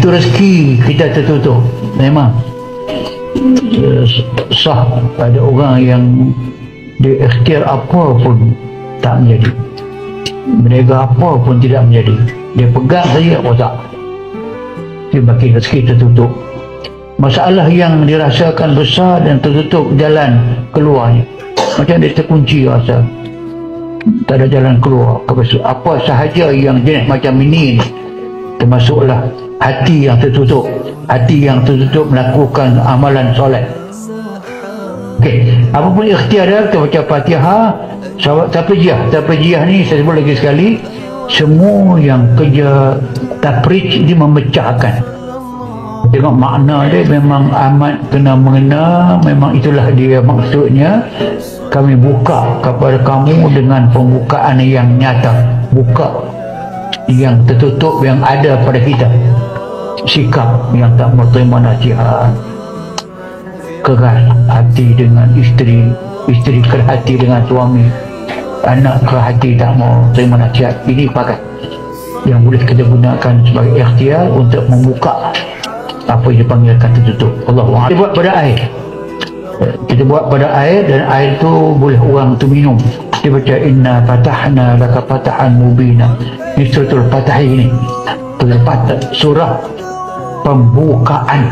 Itu rezeki kita tertutup. Memang sah ada orang yang dia ikhtiar apa pun tak menjadi, berniaga apa pun tidak menjadi, dia pegang saja otak, dia bagi rezeki tertutup. Masalah yang dirasakan besar dan tertutup jalan keluarnya, macam dia terkunci rasa tak ada jalan keluar. Apa sahaja yang jenis macam ini termasuklah hati yang tertutup. Hati yang tertutup melakukan amalan soleh. Okey, apapun ikhtiar dia, kita baca Fatihah, Taprijiyah ni saya sebut lagi sekali, semua yang kerja taprij ini memecahkan. Tengok makna dia memang amat kena mengena, memang itulah dia maksudnya. Kami buka kepada kamu dengan pembukaan yang nyata, buka yang tertutup yang ada pada kita. Sikap yang tak mau terima nasihat, keras hati dengan isteri, isteri keras hati dengan suami, anak keras hati tak mau terima nasihat. Ini pakai yang boleh kita gunakan sebagai ikhtiar untuk membuka apa yang dipanggilkan tertutup. Allah kita buat pada air, kita buat pada air, dan air tu boleh orang tu minum. Dia baca inna fatahna laka fatahan mubina. Ini suratul Fatah ini, surah pembukaan